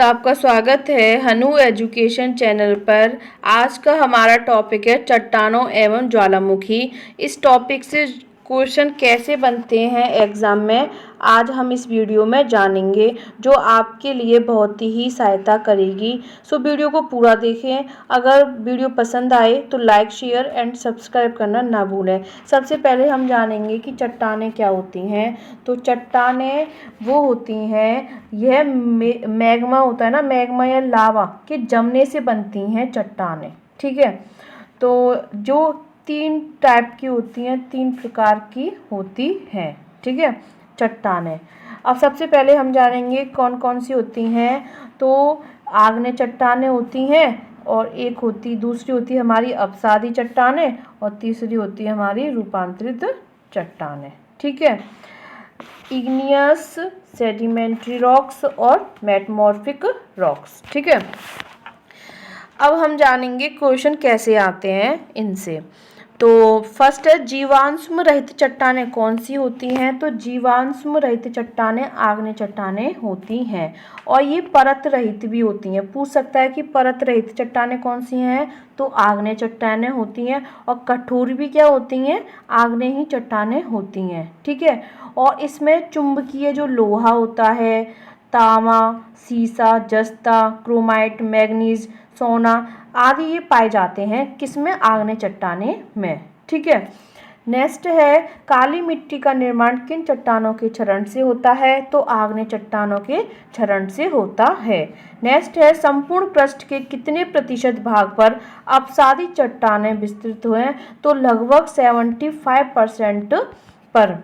आपका स्वागत है हनु एजुकेशन चैनल पर। आज का हमारा टॉपिक है चट्टानों एवं ज्वालामुखी। इस टॉपिक से क्वेश्चन कैसे बनते हैं एग्ज़ाम में, आज हम इस वीडियो में जानेंगे, जो आपके लिए बहुत ही सहायता करेगी। सो वीडियो को पूरा देखें। अगर वीडियो पसंद आए तो लाइक, शेयर एंड सब्सक्राइब करना ना भूलें। सबसे पहले हम जानेंगे कि चट्टानें क्या होती हैं। तो चट्टानें वो होती हैं, यह मैग्मा होता है ना, मैग्मा या लावा के जमने से बनती हैं चट्टानें। ठीक है, तो जो 3 टाइप की होती हैं, 3 प्रकार की होती हैं। ठीक है, चट्टानें। अब सबसे पहले हम जानेंगे कौन कौन सी होती हैं। तो आग्नेय चट्टानें होती हैं, और दूसरी होती है हमारी अपसादी चट्टानें, और तीसरी होती है हमारी रूपांतरित चट्टानें। ठीक है, इग्नियस, सेडिमेंट्री रॉक्स और मेटमॉर्फिक रॉक्स। ठीक है, अब हम जानेंगे क्वेश्चन कैसे आते हैं इनसे। तो फर्स्ट है, जीवाश्म रहित चट्टानें कौन सी होती हैं। तो जीवाश्म रहित चट्टानें आग्नेय चट्टानें होती हैं, और ये परत रहित भी होती हैं। पूछ सकता है कि परत रहित चट्टानें कौन सी हैं, तो आग्नेय चट्टानें होती हैं। और कठोर भी क्या होती हैं, आग्नेय ही चट्टानें होती हैं। ठीक है, और इसमें चुंबकीय जो लोहा होता है, तांबा, सीसा, जस्ता, क्रोमाइट, मैग्नीज, सोना आदि ये पाए जाते हैं किसमें, आग्नेय चट्टानें में। ठीक है, नेक्स्ट है, काली मिट्टी का निर्माण किन चट्टानों के क्षरण से होता है। तो आग्नेय चट्टानों के क्षरण से होता है। नेक्स्ट है, संपूर्ण पृष्ठ के कितने प्रतिशत भाग पर अपसादी चट्टानें विस्तृत हुए। तो लगभग 75% पर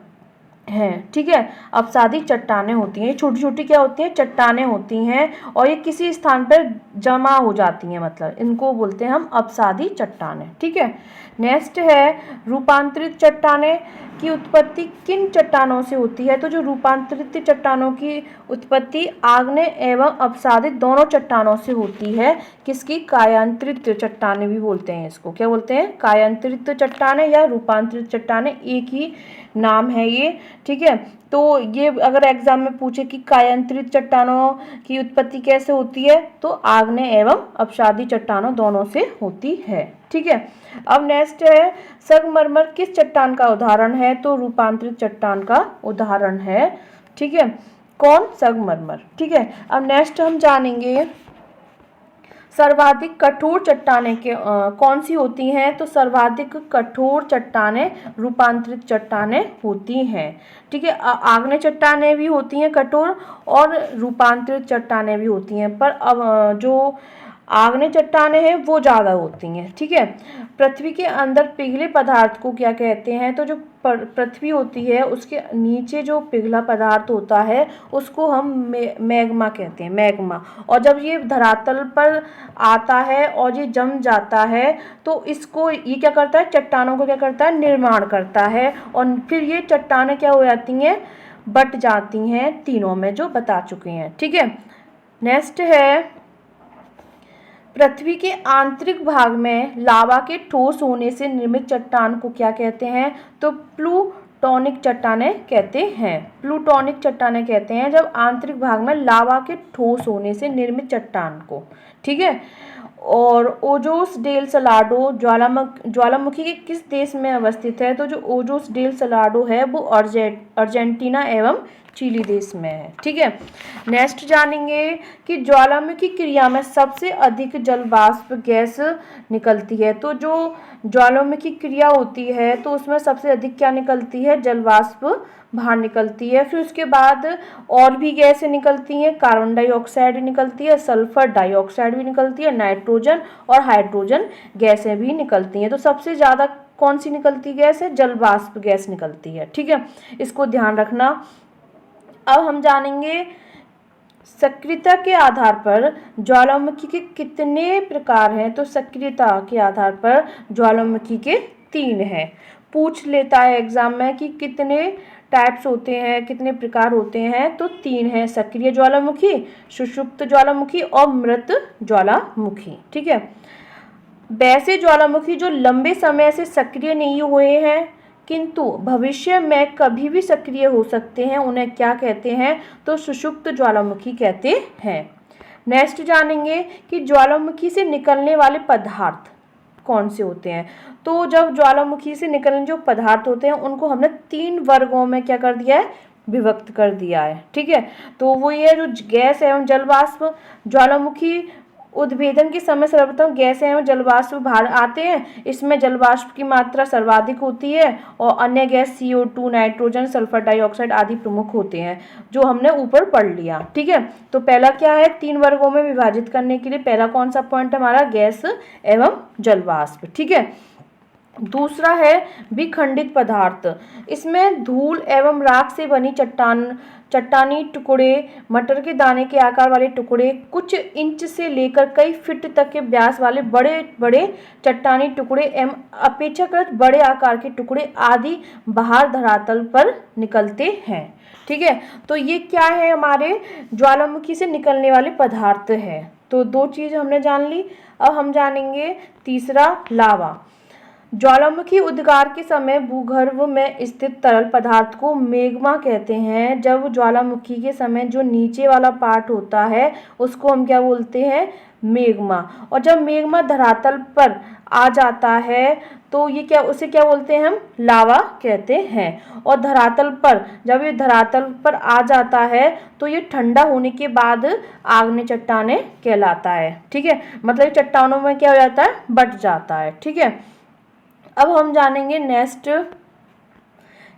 हैं। ठीक है, अपसादी चट्टानें होती हैं, छोटी छोटी क्या होती हैं, चट्टानें होती हैं, और ये किसी स्थान पर जमा हो जाती हैं, मतलब इनको बोलते हैं हम अपसादी चट्टानें। ठीक है, नेक्स्ट है, रूपांतरित चट्टानें की उत्पत्ति किन चट्टानों से होती है। तो जो रूपांतरित चट्टानों की उत्पत्ति आग्नेय एवं अपसादित दोनों चट्टानों से होती है। किसकी, कायांतरित चट्टानें भी बोलते हैं इसको। क्या बोलते हैं, कायांतरित चट्टानें या रूपांतरित चट्टानें, एक ही नाम है ये। ठीक है, तो ये अगर एग्जाम में पूछे कि कायांतरित चट्टानों की उत्पत्ति कैसे होती है, तो आग्नेय एवं अपसादी चट्टानों दोनों से होती है। ठीक है, अब नेक्स्ट है, संगमरमर किस चट्टान का उदाहरण है। तो रूपांतरित चट्टान का उदाहरण है। ठीक है, कौन, संगमरमर। ठीक है, अब नेक्स्ट हम जानेंगे सर्वाधिक कठोर चट्टानें कौन सी होती हैं। तो सर्वाधिक कठोर चट्टानें रूपांतरित चट्टानें होती हैं। ठीक है, आग्नेय चट्टानें भी होती हैं कठोर, और रूपांतरित चट्टानें भी होती हैं, पर अब जो आग्नेय चट्टानें हैं वो ज़्यादा होती हैं। ठीक है, पृथ्वी के अंदर पिघले पदार्थ को क्या कहते हैं। तो जो पृथ्वी होती है उसके नीचे जो पिघला पदार्थ होता है उसको हम मैग्मा कहते हैं, मैग्मा। और जब ये धरातल पर आता है और ये जम जाता है, तो इसको ये क्या करता है, चट्टानों को क्या करता है, निर्माण करता है, और फिर ये चट्टानें क्या हो जाती हैं, बट जाती हैं तीनों में, जो बता चुके हैं। ठीक है, नेक्स्ट है, पृथ्वी के आंतरिक भाग में लावा के ठोस होने से निर्मित चट्टान को क्या कहते हैं। तो प्लूटोनिक चट्टानें कहते हैं। प्लूटोनिक चट्टानें कहते हैं जब आंतरिक भाग में लावा के ठोस होने से निर्मित चट्टान को। ठीक है, और ओजोस डेल सलाडो ज्वालामुखी के किस देश में अवस्थित है। तो जो ओजोस डेल सलाडो है वो अर्जेंटीना एवं चिली देश में है। ठीक है, नेक्स्ट जानेंगे कि ज्वालामुखी क्रिया में सबसे अधिक जल वाष्प गैस निकलती है। तो जो ज्वालामुखी क्रिया होती है तो उसमें सबसे अधिक क्या निकलती है, जल वाष्प बाहर निकलती है। फिर उसके बाद और भी गैसें निकलती हैं, कार्बन डाइऑक्साइड निकलती है, सल्फर डाइऑक्साइड भी निकलती है, नाइट्रोजन और हाइड्रोजन गैसें भी निकलती हैं। तो सबसे ज़्यादा कौन सी निकलती गैस है, जल वाष्प गैस निकलती है। ठीक है, इसको ध्यान रखना। अब हम जानेंगे सक्रियता के आधार पर ज्वालामुखी के कितने प्रकार हैं। तो सक्रियता के आधार पर ज्वालामुखी के 3 हैं। पूछ लेता है एग्जाम में कि कितने टाइप्स होते हैं, कितने प्रकार होते हैं। तो 3 हैं, सक्रिय ज्वालामुखी, सुषुप्त ज्वालामुखी और मृत ज्वालामुखी। ठीक है, वैसे ज्वालामुखी जो लंबे समय से सक्रिय नहीं हुए हैं किंतु भविष्य में कभी भी सक्रिय हो सकते हैं, उन्हें क्या कहते हैं। तो सुषुप्त ज्वालामुखी कहते हैं। नेक्स्ट जानेंगे कि ज्वालामुखी से निकलने वाले पदार्थ कौन से होते हैं। तो जब ज्वालामुखी से निकलने जो पदार्थ होते हैं उनको हमने 3 वर्गों में क्या कर दिया है, विभक्त कर दिया है। ठीक है, तो वो ये जो गैस एवं जल वाष्प, ज्वालामुखी उद्भेदन के समय सर्वप्रथम गैस एवं जल वाष्प बाहर आते हैं। इसमें जल वाष्प की मात्रा सर्वाधिक होती है और अन्य gas CO2, nitrogen, sulphur dioxide आदि प्रमुख होते हैं, जो हमने ऊपर पढ़ लिया। ठीक है, तो पहला क्या है, 3 वर्गों में विभाजित करने के लिए पहला कौन सा पॉइंट हमारा, गैस एवं जल वाष्प। ठीक है, दूसरा है विखंडित पदार्थ। इसमें धूल एवं राख से बनी चट्टानी टुकड़े, मटर के दाने के आकार वाले टुकड़े, कुछ इंच से लेकर कई फीट तक के व्यास वाले बड़े बड़े चट्टानी टुकड़े एवं अपेक्षाकृत बड़े आकार के टुकड़े आदि बाहर धरातल पर निकलते हैं। ठीक है, तो ये क्या है, हमारे ज्वालामुखी से निकलने वाले पदार्थ है। तो 2 चीज़ हमने जान ली। अब हम जानेंगे तीसरा, लावा। ज्वालामुखी उद्गार के समय भूगर्भ में स्थित तरल पदार्थ को मैग्मा कहते हैं। जब ज्वालामुखी के समय जो नीचे वाला पार्ट होता है उसको हम क्या बोलते हैं, मैग्मा। और जब मैग्मा धरातल पर आ जाता है तो ये क्या, उसे क्या बोलते हैं हम, लावा कहते हैं। और धरातल पर, जब ये धरातल पर आ जाता है तो ये ठंडा होने के बाद आग्नेय चट्टानें कहलाता है। ठीक है, मतलब चट्टानों में क्या हो जाता है, बट जाता है। ठीक है, अब हम जानेंगे नेक्स्ट,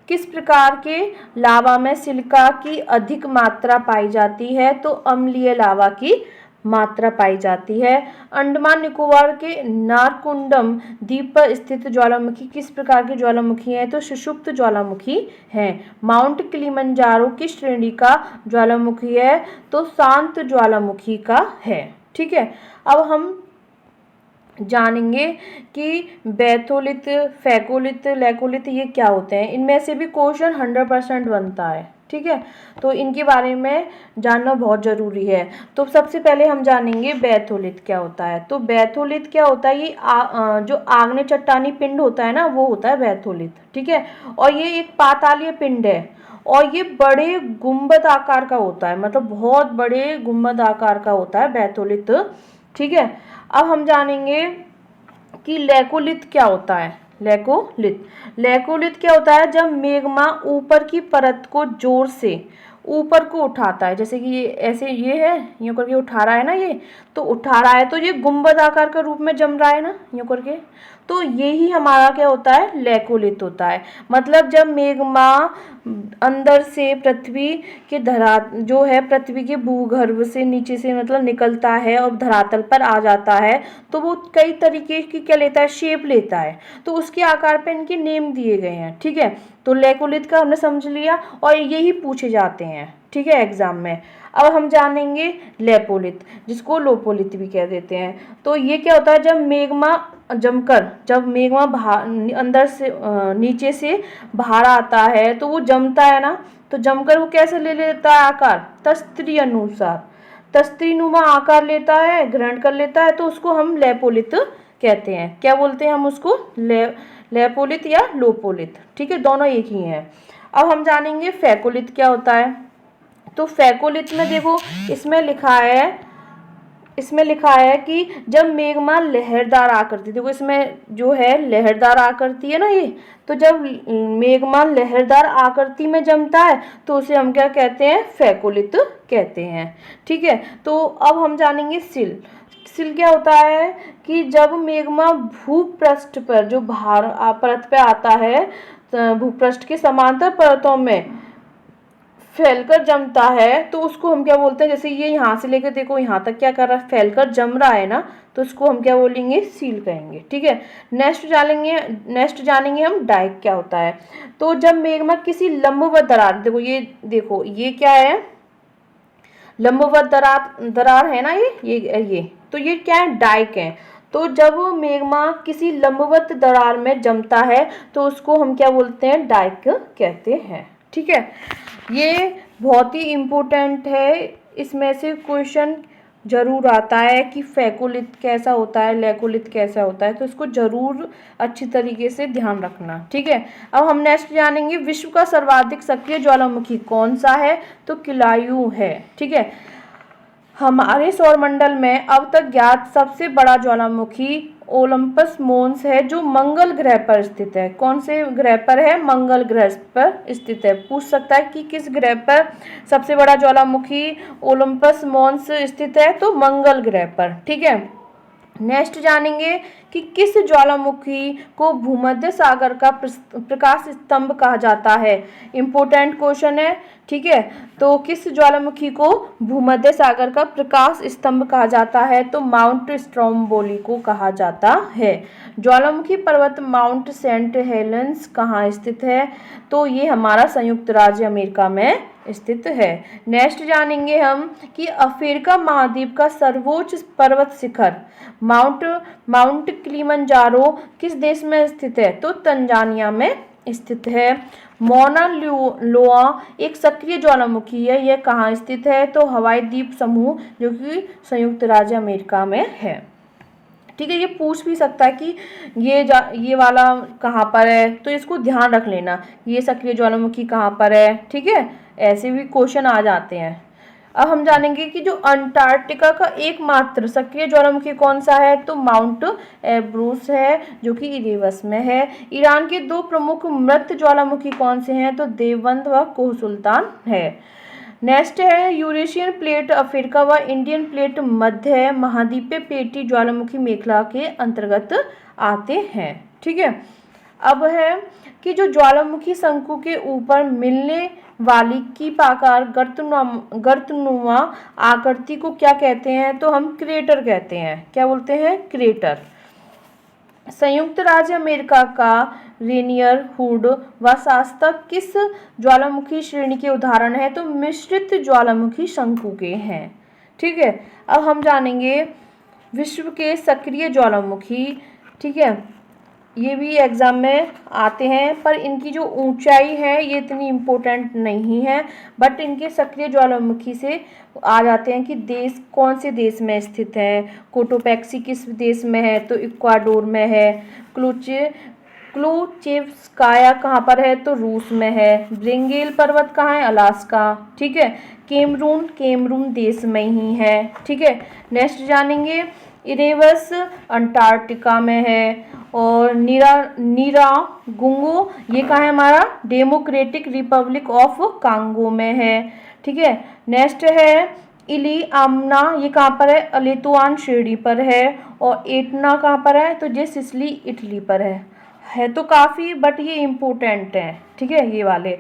किस प्रकार के लावा में सिलिका की अधिक मात्रा पाई जाती है। तो अम्लीय लावा की मात्रा पाई जाती है। अंडमान निकोबार के नारकुंडम द्वीप पर स्थित ज्वालामुखी किस प्रकार की ज्वालामुखी है, तो सुषुप्त ज्वालामुखी है। माउंट किलिमंजारो की श्रेणी का ज्वालामुखी है, तो शांत ज्वालामुखी का है। ठीक है, अब हम जानेंगे कि बैथोलिथ, फैकोलिथ, लैकोलिथ ये क्या होते हैं। इनमें से भी क्वेश्चन 100% बनता है। ठीक है, तो इनके बारे में जानना बहुत ज़रूरी है। तो सबसे पहले हम जानेंगे बैथोलिथ क्या होता है। तो बैथोलिथ क्या होता है, ये जो आग्नेय चट्टानी पिंड होता है ना, वो होता है बैथोलिथ। ठीक है, और ये एक पातालीय पिंड है और ये बड़े गुंबद आकार का होता है, मतलब बहुत बड़े गुंबद आकार का होता है बैथोलिथ। ठीक है, अब हम जानेंगे कि लैकोलिथ क्या होता है। लैकोलिथ क्या होता है, जब मैग्मा ऊपर की परत को जोर से ऊपर को उठाता है, जैसे कि ये ऐसे, ये है यूँ करके उठा रहा है ना, ये तो उठा रहा है तो ये गुंबद आकार का रूप में जम रहा है ना यूँ करके, तो यही हमारा क्या होता है, लैकोलिथ होता है। मतलब जब मैग्मा अंदर से पृथ्वी के जो है पृथ्वी के भूगर्भ से नीचे से मतलब निकलता है और धरातल पर आ जाता है, तो वो कई तरीके की क्या लेता है, शेप लेता है, तो उसके आकार पे इनके नेम दिए गए हैं। ठीक है, तो लैकोलिथ का हमने समझ लिया और यही पूछे जाते हैं। ठीक है, एग्जाम में। अब हम जानेंगे लेपोलिथ, जिसको लोपोलिथ भी कह देते हैं। तो ये क्या होता है, जब मैग्मा अंदर से नीचे से बाहर आता है तो वो जमता है ना, तो जमकर वो कैसे ले लेता है आकार, तस्त्रीनुमा आकार लेता है, ग्रहण कर लेता है, तो उसको हम लेपोलिथ कहते हैं। क्या बोलते हैं हम उसको, लेपोलिथ या लोपोलिथ। ठीक है, दोनों एक ही हैं। अब हम जानेंगे फैकोलिथ क्या होता है। तो फैकोलिथ में देखो, इसमें लिखा है कि जब मैग्मा लहरदार आकृति, देखो इसमें जो है लहरदार आकृति है ना ये, तो जब मैग्मा लहरदार आकृति में जमता है तो उसे हम क्या कहते हैं, फैकोलिथ कहते हैं। ठीक है, तो अब हम जानेंगे सिल क्या होता है कि जब मैग्मा भूपृष्ठ पर जो परत पे आता है, भूपृष्ठ के समांतर परतों में फैलकर जमता है, तो उसको हम क्या बोलते हैं, जैसे ये यहाँ से लेकर देखो यहाँ तक क्या कर रहा है, फैलकर जम रहा है ना, तो उसको हम क्या बोलेंगे, सील कहेंगे। ठीक है, नेक्स्ट जानेंगे हम डाइक क्या होता है। तो जब मैग्मा किसी लंबवत दरार, देखो ये क्या है, लंबवत दरार है ना, ये तो ये क्या है, डाइक है। तो जब मैग्मा किसी लंबवत दरार में जमता है तो उसको हम क्या बोलते हैं, डाइक कहते हैं। ठीक है, ये बहुत ही इम्पोर्टेंट है, इसमें से क्वेश्चन जरूर आता है कि फैकोलिथ कैसा होता है, लैकोलिथ कैसा होता है, तो इसको जरूर अच्छी तरीके से ध्यान रखना। ठीक है, अब हम नेक्स्ट जानेंगे विश्व का सर्वाधिक सक्रिय ज्वालामुखी कौन सा है, तो किलायू है। ठीक है, हमारे सौरमंडल में अब तक ज्ञात सबसे बड़ा ज्वालामुखी ओलंपस मोन्स है जो मंगल ग्रह पर स्थित है। कौन से ग्रह पर है? मंगल ग्रह पर स्थित है। पूछ सकता है कि किस ग्रह पर सबसे बड़ा ज्वालामुखी ओलंपस मोन्स स्थित है, तो मंगल ग्रह पर। ठीक है, नेक्स्ट जानेंगे कि किस ज्वालामुखी को भूमध्य सागर का प्रकाश स्तंभ कहा जाता है। इम्पोर्टेंट क्वेश्चन है। ठीक है, तो किस ज्वालामुखी को भूमध्य सागर का प्रकाश स्तंभ कहा जाता है, तो माउंट स्ट्रोम्बोली को कहा जाता है। ज्वालामुखी पर्वत माउंट सेंट हेलेंस कहाँ स्थित है, तो ये हमारा संयुक्त राज्य अमेरिका में स्थित है। नेक्स्ट जानेंगे हम कि अफ्रीका महाद्वीप का सर्वोच्च पर्वत शिखर माउंट किलिमंजारो किस देश में स्थित है, तो तंजानिया में स्थित है। मौना लोआ एक सक्रिय ज्वालामुखी है, यह कहाँ स्थित है, तो हवाई द्वीप समूह जो कि संयुक्त राज्य अमेरिका में है। ठीक है, ये पूछ भी सकता है कि ये वाला कहाँ पर है, तो इसको ध्यान रख लेना, ये सक्रिय ज्वालामुखी कहाँ पर है। ठीक है, ऐसे भी क्वेश्चन आ जाते हैं। अब हम जानेंगे कि जो अंटार्कटिका का एकमात्र सक्रिय ज्वालामुखी कौन सा है, तो माउंट एब्रूस है जो कि इरेवस में है। ईरान के दो प्रमुख मृत ज्वालामुखी कौन से हैं, तो देवबंद व कोह सुल्तान है। नेक्स्ट है यूरेशियन प्लेट अफ्रीका व इंडियन प्लेट मध्य महाद्वीपीय प्लेटी ज्वालामुखी मेखला के अंतर्गत आते हैं। ठीक है, अब है कि जो ज्वालामुखी शंकु के ऊपर मिलने वाली कीपाकार गर्तनुमा आकृति को क्या कहते हैं, तो हम क्रेटर कहते हैं। क्या बोलते हैं? क्रेटर। संयुक्त राज्य अमेरिका का रेनियर हुड व शास्ता किस ज्वालामुखी श्रेणी के उदाहरण है, तो मिश्रित ज्वालामुखी शंकु के हैं। ठीक है, अब हम जानेंगे विश्व के सक्रिय ज्वालामुखी। ठीक है, ये भी एग्जाम में आते हैं, पर इनकी जो ऊंचाई है ये इतनी इम्पोर्टेंट नहीं है, बट इनके सक्रिय ज्वालामुखी से आ जाते हैं कि देश कौन से देश में स्थित है। कोटोपैक्सी किस देश में है, तो इक्वाडोर में है। क्लूचेवस्काया कहाँ पर है, तो रूस में है। ब्रिंगेल पर्वत कहाँ है, अलास्का। ठीक है, केमरून देश में ही है। ठीक है, नेक्स्ट जानेंगे इरेवस अंटार्कटिका में है, और नीरागुंगो ये कहाँ है हमारा, डेमोक्रेटिक रिपब्लिक ऑफ कांगो में है। ठीक है, नेक्स्ट है इली आमना, ये कहाँ पर है, अलेतुआन श्रेणी पर है। और एटना कहाँ पर है, तो ये सिसिली इटली पर है तो काफ़ी, बट ये इम्पोर्टेंट है। ठीक है, ये वाले।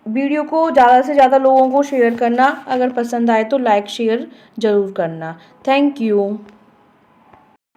वीडियो को ज़्यादा से ज़्यादा लोगों को शेयर करना, अगर पसंद आए तो लाइक शेयर ज़रूर करना। Thank you.